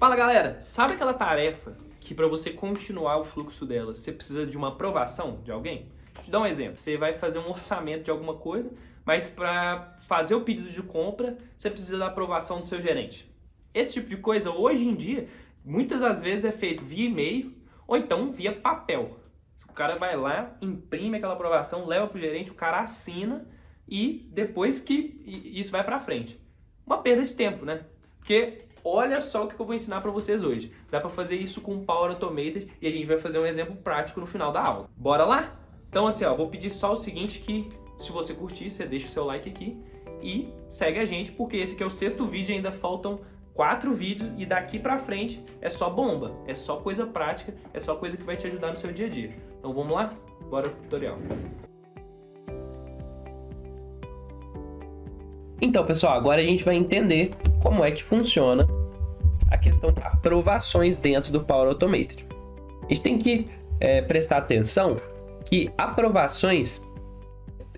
Fala galera, sabe aquela tarefa que para você continuar o fluxo dela, você precisa de uma aprovação de alguém? Vou te dar um exemplo, você vai fazer um orçamento de alguma coisa, mas para fazer o pedido de compra, você precisa da aprovação do seu gerente. Esse tipo de coisa, hoje em dia, muitas das vezes é feito via e-mail ou então via papel. O cara vai lá, imprime aquela aprovação, leva para o gerente, o cara assina e depois que isso vai para frente. Uma perda de tempo, né? Porque olha só o que eu vou ensinar para vocês hoje. Dá para fazer isso com o Power Automated e a gente vai fazer um exemplo prático no final da aula. Bora lá? Então assim, ó, vou pedir só o seguinte, que se você curtir, você deixa o seu like aqui e segue a gente, porque esse aqui é o 6º vídeo e ainda faltam 4 vídeos e daqui pra frente é só bomba, é só coisa prática, é só coisa que vai te ajudar no seu dia a dia. Então vamos lá? Bora pro tutorial. Então, pessoal, agora a gente vai entender como é que funciona a questão de aprovações dentro do Power Automated. A gente tem que prestar atenção que aprovações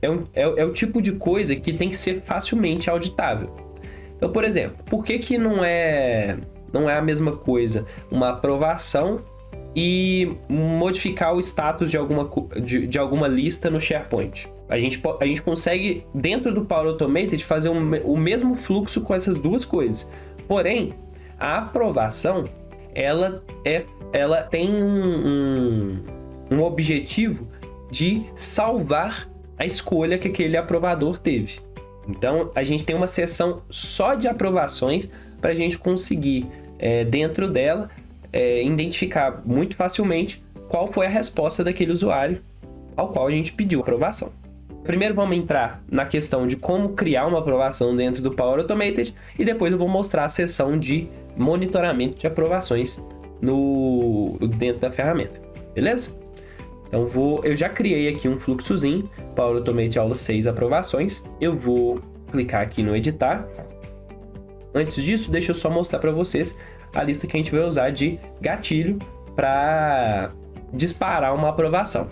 é o tipo de coisa que tem que ser facilmente auditável. Então, por exemplo, por que não é a mesma coisa uma aprovação e modificar o status de alguma lista no SharePoint? A gente consegue, dentro do Power Automated, fazer o mesmo fluxo com essas duas coisas. Porém, a aprovação, ela tem um objetivo de salvar a escolha que aquele aprovador teve. Então, a gente tem uma seção só de aprovações para a gente conseguir, dentro dela, identificar muito facilmente qual foi a resposta daquele usuário ao qual a gente pediu aprovação. Primeiro vamos entrar na questão de como criar uma aprovação dentro do Power Automated e depois eu vou mostrar a seção de monitoramento de aprovações dentro da ferramenta, beleza? Então eu já criei aqui um fluxozinho, Power Automate aula 6 aprovações. Eu vou clicar aqui no editar. Antes disso, deixa eu só mostrar para vocês a lista que a gente vai usar de gatilho para disparar uma aprovação.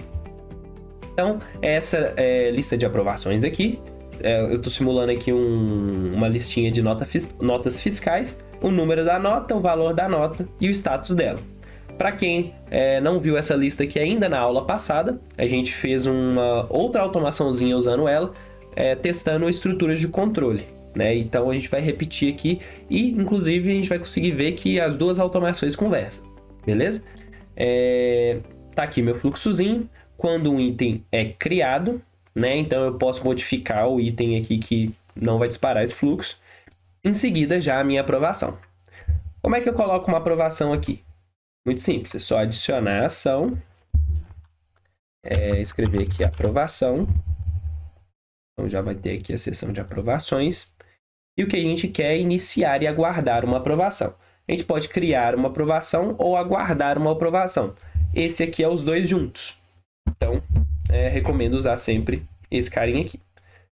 Então, essa lista de aprovações aqui, eu estou simulando aqui uma listinha de notas fiscais, o número da nota, o valor da nota e o status dela. Para quem não viu essa lista aqui ainda, na aula passada, a gente fez uma outra automaçãozinha usando ela, testando estruturas de controle, né? Então a gente vai repetir aqui e, inclusive, a gente vai conseguir ver que as duas automações conversam, beleza? Tá aqui meu fluxozinho. Quando um item é criado, né? Então eu posso modificar o item aqui que não vai disparar esse fluxo. Em seguida, já a minha aprovação. Como é que eu coloco uma aprovação aqui? Muito simples, é só adicionar a ação, escrever aqui aprovação. Então já vai ter aqui a seção de aprovações. E o que a gente quer é iniciar e aguardar uma aprovação. A gente pode criar uma aprovação ou aguardar uma aprovação. Esse aqui é os dois juntos. Então, recomendo usar sempre esse carinha aqui.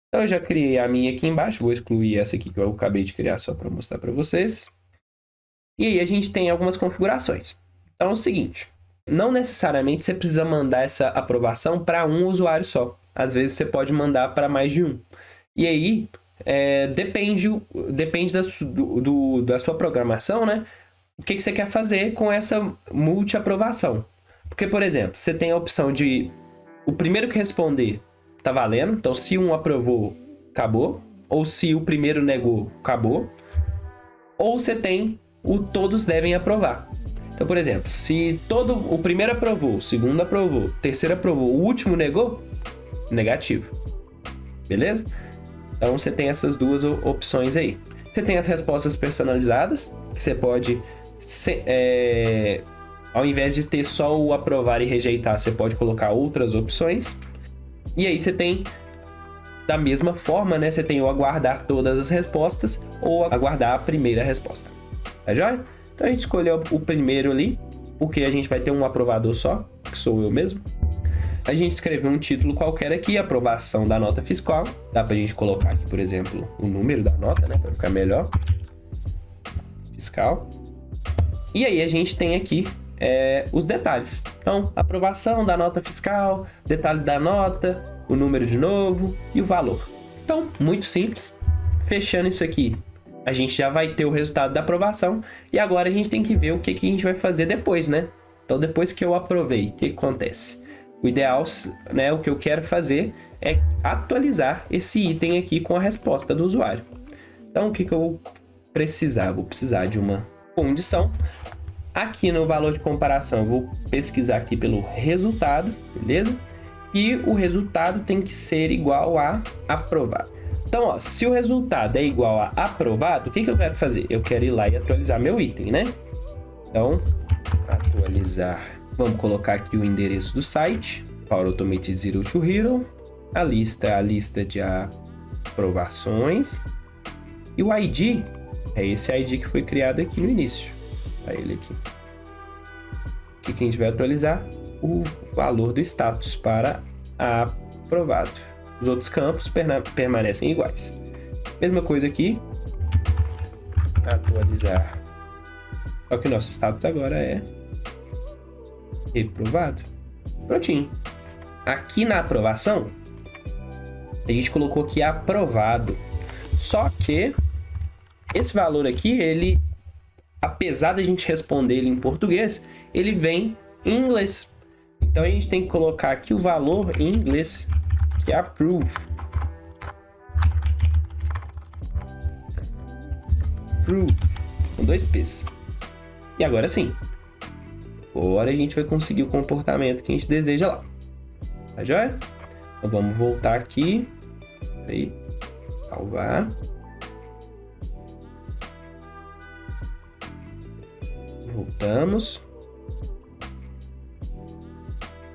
Então, eu já criei a minha aqui embaixo. Vou excluir essa aqui que eu acabei de criar só para mostrar para vocês. E aí, a gente tem algumas configurações. Então, é o seguinte. Não necessariamente você precisa mandar essa aprovação para um usuário só. Às vezes, você pode mandar para mais de um. E aí, depende da sua programação, né? O que você quer fazer com essa multi-aprovação. Porque, por exemplo, você tem a opção de o primeiro que responder tá valendo. Então, se um aprovou, acabou. Ou se o primeiro negou, acabou. Ou você tem o todos devem aprovar. Então, por exemplo, se o primeiro aprovou, o segundo aprovou, o terceiro aprovou, o último negou, negativo. Beleza? Então, você tem essas duas opções aí. Você tem as respostas personalizadas, que você pode... ao invés de ter só o aprovar e rejeitar, você pode colocar outras opções. E aí você tem, da mesma forma, né? Você tem o aguardar todas as respostas ou aguardar a primeira resposta. Tá joia? Então a gente escolheu o primeiro ali, porque a gente vai ter um aprovador só, que sou eu mesmo. A gente escreveu um título qualquer aqui, aprovação da nota fiscal. Dá pra gente colocar aqui, por exemplo, o número da nota, né? Para ficar melhor. Fiscal. E aí a gente tem aqui os detalhes. Então, aprovação da nota fiscal, detalhes da nota, o número de novo e o valor. Então, muito simples. Fechando isso aqui, a gente já vai ter o resultado da aprovação e agora a gente tem que ver o que a gente vai fazer depois, né? Então, depois que eu aprovei, o que acontece? O ideal, né, o que eu quero fazer é atualizar esse item aqui com a resposta do usuário. Então, o que eu vou precisar? Vou precisar de uma condição. Aqui no valor de comparação, eu vou pesquisar aqui pelo resultado, beleza? E o resultado tem que ser igual a aprovado. Então, ó, se o resultado é igual a aprovado, o que eu quero fazer? Eu quero ir lá e atualizar meu item, né? Então, atualizar. Vamos colocar aqui o endereço do site, Power Automate Zero to Hero. A lista de aprovações. E o ID é esse ID que foi criado aqui no início. Tá ele aqui. Aqui que a gente vai atualizar o valor do status para aprovado. Os outros campos permanecem iguais. Mesma coisa aqui. Atualizar. Só que o nosso status agora é reprovado. Prontinho. Aqui na aprovação, a gente colocou aqui aprovado. Só que esse valor aqui, ele, apesar da gente responder ele em português, ele vem em inglês. Então a gente tem que colocar aqui o valor em inglês, que é approve. Approve, com 2 P's. E agora sim, agora a gente vai conseguir o comportamento que a gente deseja lá. Tá joia? Então vamos voltar aqui. Aí, salvar. Voltamos.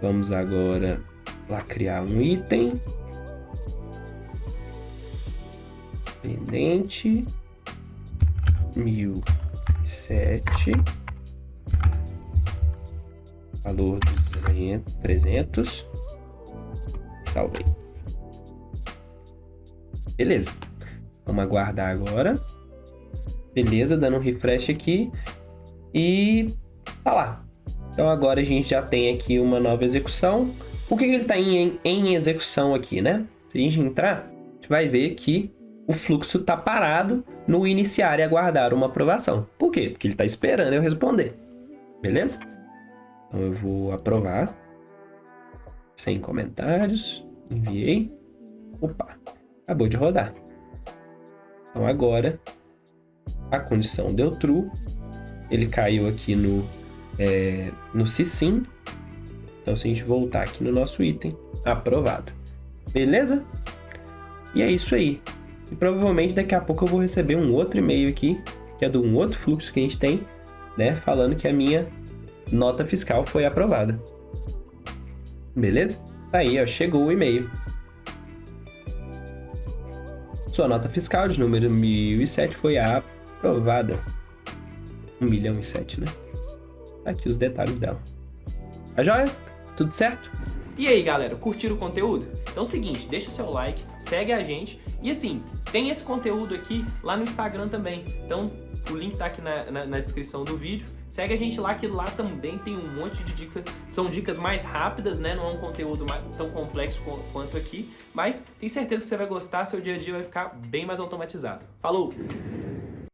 Vamos agora lá criar um item. Pendente. 1007. Valor 300. Salvei. Beleza. Vamos aguardar agora. Beleza, dando um refresh aqui. E tá lá. Então agora a gente já tem aqui uma nova execução. Por que ele está em execução aqui, né? Se a gente entrar, a gente vai ver que o fluxo está parado no iniciar e aguardar uma aprovação. Por quê? Porque ele está esperando eu responder. Beleza? Então eu vou aprovar. Sem comentários. Enviei. Opa, acabou de rodar. Então agora a condição deu true. Ele caiu aqui no SysIm. Então se a gente voltar aqui no nosso item, aprovado. Beleza? E é isso aí. E provavelmente daqui a pouco eu vou receber um outro e-mail aqui, que é de um outro fluxo que a gente tem, né? Falando que a minha nota fiscal foi aprovada. Beleza? Tá aí, ó, chegou o e-mail. Sua nota fiscal de número 1007 foi aprovada. 1.007.000, né? Aqui os detalhes dela. Tá joia? Tudo certo? E aí, galera, curtiram o conteúdo? Então é o seguinte, deixa seu like, segue a gente e assim, tem esse conteúdo aqui lá no Instagram também. Então o link tá aqui na descrição do vídeo. Segue a gente lá, que lá também tem um monte de dicas. São dicas mais rápidas, né? Não é um conteúdo tão complexo quanto aqui. Mas tenho certeza que você vai gostar, seu dia a dia vai ficar bem mais automatizado. Falou!